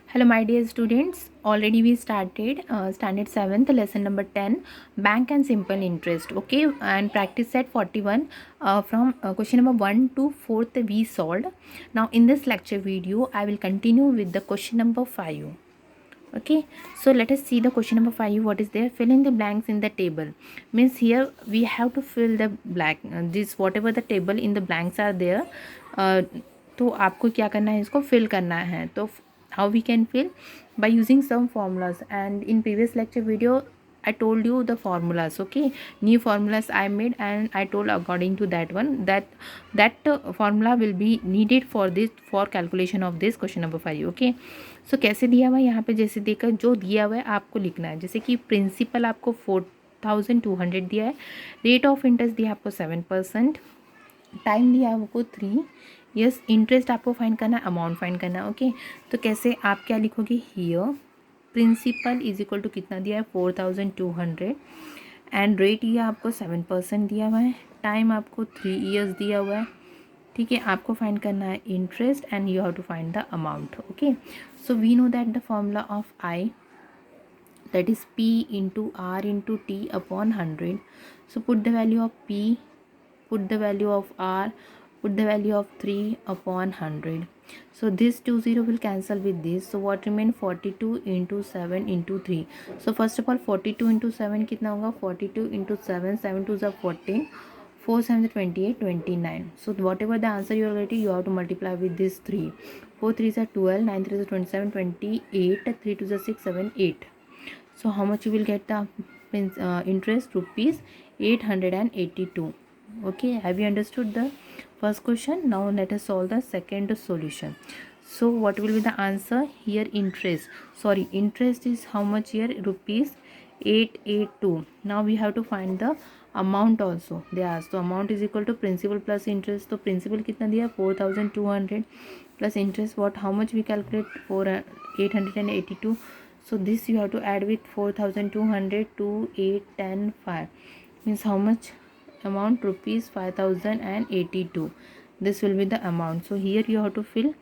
Hello, my dear students. Already we started standard 7th lesson number 10 bank and simple interest. Okay, and practice set 41 from question number 1 to 4th we solved. Now in this lecture video I will continue with the question number 5. Okay, so let us see the question number 5. What is there? Fill in the blanks in the table. Means here we have to fill the blank, this whatever the table in the blanks are there. तो आपको क्या करना है, इसको fill करना है. तो how we can fill? By using some formulas, and in previous lecture video I told you the formulas. Okay, new formulas I made and I told according to that one that formula will be needed for this, for calculation of this question number 5. Okay, सो कैसे दिया हुआ है यहाँ पे, जैसे देखकर जो दिया हुआ है आपको लिखना है. जैसे कि प्रिंसिपल आपको 4200 दिया है, रेट ऑफ इंटरेस्ट दिया आपको 7%, टाइम दिया आपको 3 यस, इंटरेस्ट आपको फाइंड करना है, अमाउंट फाइंड करना है. ओके, तो कैसे आप क्या लिखोगे, here principal is equal to कितना दिया है 4200 एंड रेट ये आपको 7% दिया हुआ है, टाइम आपको 3 ईयर्स दिया हुआ है. ठीक है, आपको फाइंड करना है interest and you have to find the amount. Okay, so we know that the formula of I, that is P into R into T upon 100. So put the value of P, put the value of R, put the value of 3 upon 100. So this 20 will cancel with this. So what remain, 42 into 7 into 3. So first of all 42 into 7 कितना होगा, 42 into 7, 7 2 are 14, 4 7 is 28, 29. So whatever the answer you are getting, you have to multiply with this 3. 4 3 are 12, 9 3 is 27, 28, 3 2 is 6 7 8. So how much you will get the interest? Rupees 882. Okay, have you understood the first question? Now let us solve the second solution. So what will be the answer here? Interest is how much here? Rupees 882. Now we have to find the amount also. They ask, so amount is equal to principal plus interest. So principal कितना दिया 4200 plus interest, what, how much we calculate, 882. So this you have to add with 4200 to 8 10 5, means how much amount, rupees 5082. This will be the amount. So here you have to fill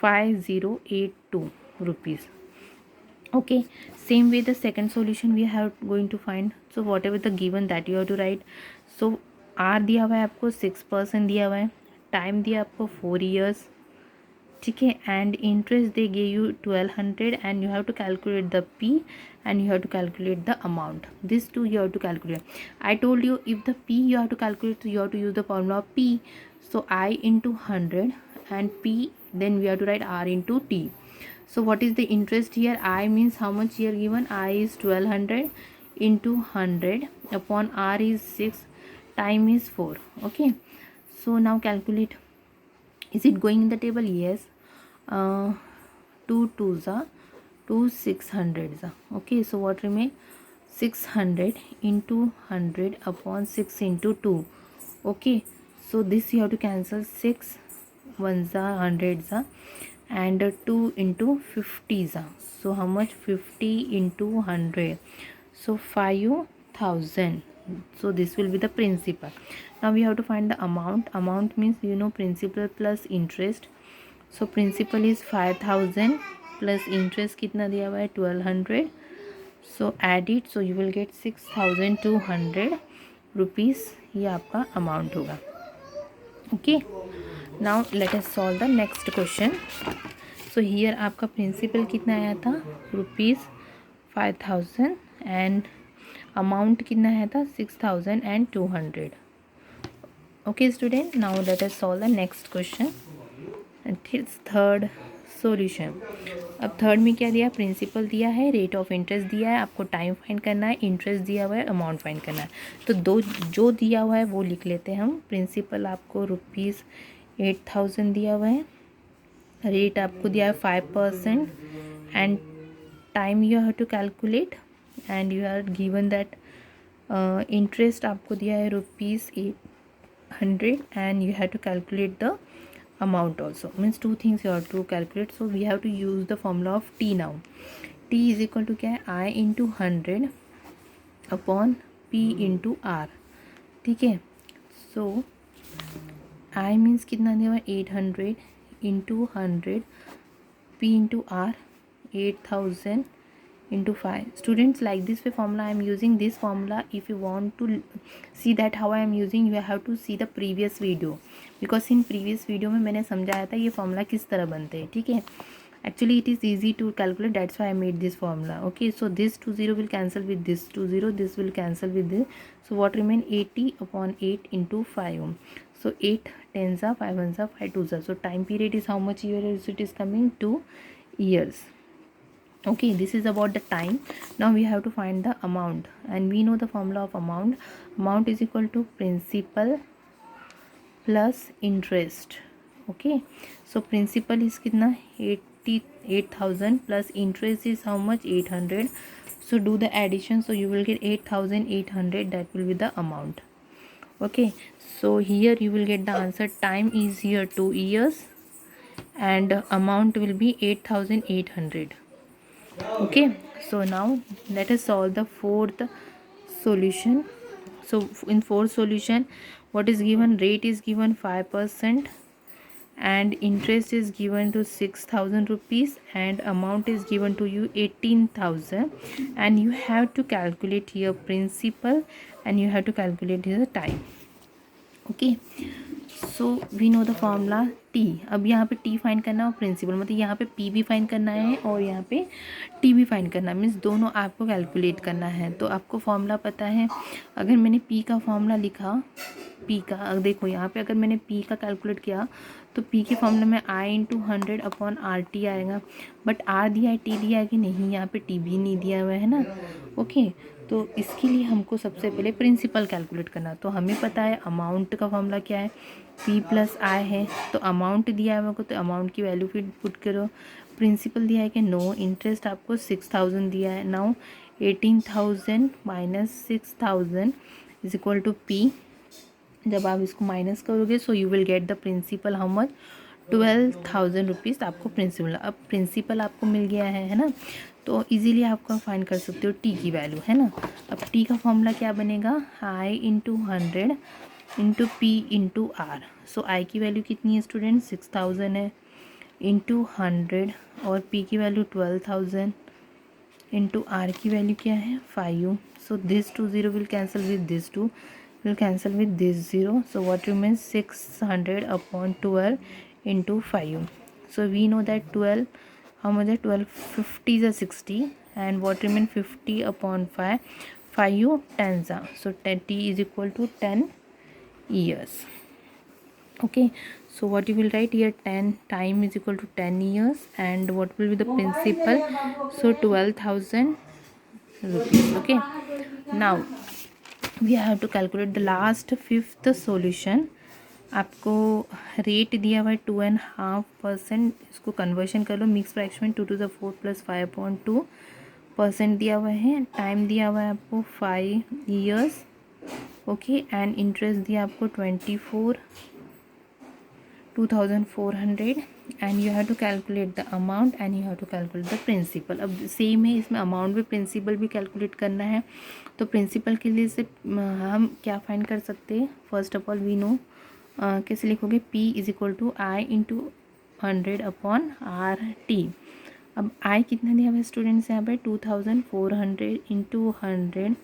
5082 rupees. Okay, same way the second solution we have going to find. So whatever the given, that you have to write. So R दिया हुआ है आपको 6% दिया हुआ है, time दिया आपको 4 years. ठीक है, and interest they gave you 1200 and you have to calculate the P and you have to calculate the amount. This two you have to calculate. I told you if the p you have to calculate, so you have to use the formula of p. So I into 100 and p, then we have to write r into t. So what is the interest here? I means how much here given, I is 1200 into 100 upon r is 6, time is 4. Okay, so now calculate. Is it going in the table? Yes. 2 2s are 2 600s. Okay, so what remain, 600 into 100 upon 6 into 2. Okay, so this you have to cancel, 6 1s are 100s and 2 into 50s. So how much, 50 into 100, so 5000. So this will be the principal. Now we have to find the amount. Amount means you know principal plus interest. So principal is 5000 plus interest कितना दिया हुआ है 1200. So add it, so you will get 6200 rupees. ये आपका amount होगा. Okay, now let us solve the next question. So here आपका principal कितना आया था, rupees 5000 and amount कितना आया था 6200. Okay student, now let us solve the next question. Third solution. अब थर्ड में क्या दिया, प्रिंसिपल दिया है, रेट ऑफ इंटरेस्ट दिया है, आपको टाइम फाइंड करना है, इंटरेस्ट दिया हुआ है, अमाउंट फाइंड करना है. तो दो जो दिया हुआ है वो लिख लेते हैं हम. प्रिंसिपल आपको रुपीज़ 8000 दिया हुआ है, रेट आपको दिया है 5% and time you have to calculate and you are given that interest आपको दिया है rupees 800 and you have to calculate the amount also. Means two things you have to calculate. So we have to use the formula of t now. T is equal to क्या है, I into 100 upon P into R. ठीक है, so I means कितना दिया हुआ है 800 into 100 P into R 8,000 into 5. Students, like this way formula I am using this formula. If you want to see that how I am using, you have to see the previous video, because in previous video में मैंने समझाया था ये formula किस तरह बनते हैं. ठीक है, actually it is easy to calculate, that's why I made this formula. Okay, so this 20 will cancel with this 20, this will cancel with this, so what remain 80 upon 8 into 5. So 8 tens are 5 ones are 5 twos are, so time period is how much years it is coming, 2 years. Okay, this is about the time. Now we have to find the amount, and we know the formula of amount. Amount is equal to principal plus interest. Okay, so principal is कितना 88,000 plus interest is how much 800. So do the addition, so you will get 8,800, that will be the amount. Okay, so here you will get the answer. Time is here 2 years and amount will be 8,800. Okay, so now let us solve the fourth solution. So in fourth solution, what is given? Rate is given 5% and interest is given to 6,000 rupees and amount is given to you 18,000, and you have to calculate here principal and you have to calculate here the time. Okay, so we know the formula T. अब यहाँ पे T find करना है और principal, मतलब यहाँ पे P भी फाइंड करना है और यहाँ पे टी भी फाइंड करना है, मीन्स दोनों आपको कैलकुलेट करना है. तो आपको फॉर्मूला पता है. अगर मैंने पी का फॉर्मूला लिखा, पी का देखो यहाँ पे अगर मैंने पी का कैलकुलेट किया तो पी के फॉर्मूला में आई इंटू 100 अपॉन आर टी आएगा. बट आर दिया है, टी दिया है कि नहीं? यहाँ पे टी भी नहीं दिया हुआ है ना. ओके, तो इसके लिए हमको सबसे पहले प्रिंसिपल कैलकुलेट करना. तो हमें पता है अमाउंट का फॉर्मूला क्या है, पी प्लस आई है. तो अमाउंट दिया है हमको, तो अमाउंट की वैल्यू फिर पुट करो. प्रिंसिपल दिया है कि नो, इंटरेस्ट आपको 6,000 दिया है. Now 18,000 minus 6,000 is equal to P. जब आप इसको माइनस करोगे so you will get the principal how much, 12,000 rupees आपको प्रिंसिपल. अब प्रिंसिपल आपको मिल गया है ना, तो इजीली आपको फाइंड कर सकते हो टी की वैल्यू, है ना. अब टी का फॉर्मूला क्या बनेगा, I into 100 into P into R. So I की वैल्यू कितनी है स्टूडेंट, 6,000 है, इंटू 100, और पी की वैल्यू 12,000, इंटू आर की वैल्यू क्या है 5. So this 2 0 will cancel with this 2 will cancel with this 0. So what remains, 600 upon 12 into 5. So we know that 12, how much is 12, 50 is a 60, and what remain 50 upon 5, 5 tens are. So 10 t is equal to 10 years. Okay, so what you will write here, 10 time is equal to 10 years, and what will be the principal, so 12,000 rupees. Okay, now we have to calculate the last fifth solution. आपको rate दिया हुआ है 2.5%, इसको conversion कर लो mix fraction में, 2 to the 4 plus 5.2% दिया हुआ है. टाइम दिया हुआ है आपको 5 years. ओके, एंड इंटरेस्ट दिया आपको 2,400, and you have to calculate the amount and you have to calculate the principal. अब सेम है, इसमें अमाउंट भी प्रिंसिपल भी कैलकुलेट करना है. तो प्रिंसिपल के लिए से हम क्या फाइंड कर सकते हैं, first of all we know कैसे लिखोगे, P is equal to I into 100 upon R T. अब आई कितना दिया हुआ है स्टूडेंट्स यहाँ पे, 2,400 इंटू 100,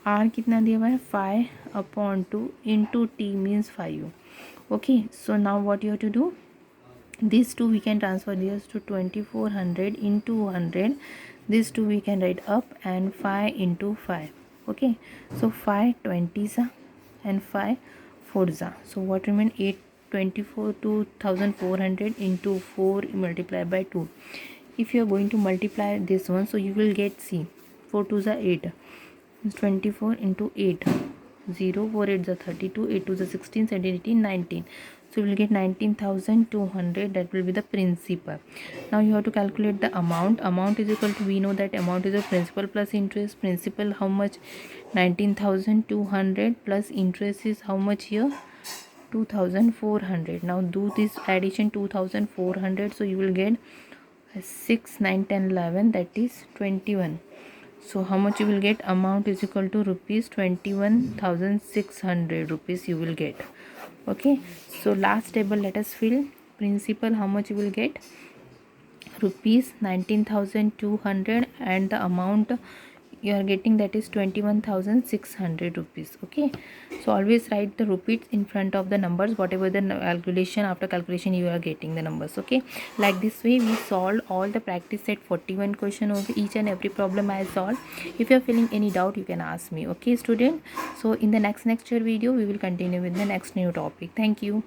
आर कितना दिया हुआ है 5/2 into T means 5. Okay, so now what you have to do, these two we can transfer this to 2,400 into 100, these two we can write up, and 5 into 5. Okay, so 5 20s and 5 4s. So what remain, 2,400 into 4 multiplied by 2. If you are going to multiply this one, so you will get, see, 4 2s are 8, 24 into 8, 0, 4 8 is 32, 8 2 is 16, 17 18 19. So you will get 19,200, that will be the principal. Now you have to calculate the amount. Amount is equal to, we know that amount is a principal plus interest. Principal how much, 19,200 plus interest is how much here, 2,400. Now do this addition, 2,400, so you will get 6 9 10 11, that is 21. So how much you will get, amount is equal to rupees 21,600 rupees you will get. Okay, so last table let us fill. Principal how much you will get, rupees 19,200, and the amount you are getting, that is 21,600 rupees. Okay, so always write the rupees in front of the numbers, whatever the calculation, after calculation you are getting the numbers. Okay, like this way we solved all the practice set 41 question of each and every problem I solved. If you are feeling any doubt, you can ask me. Okay student, so in the next lecture video we will continue with the next new topic. Thank you.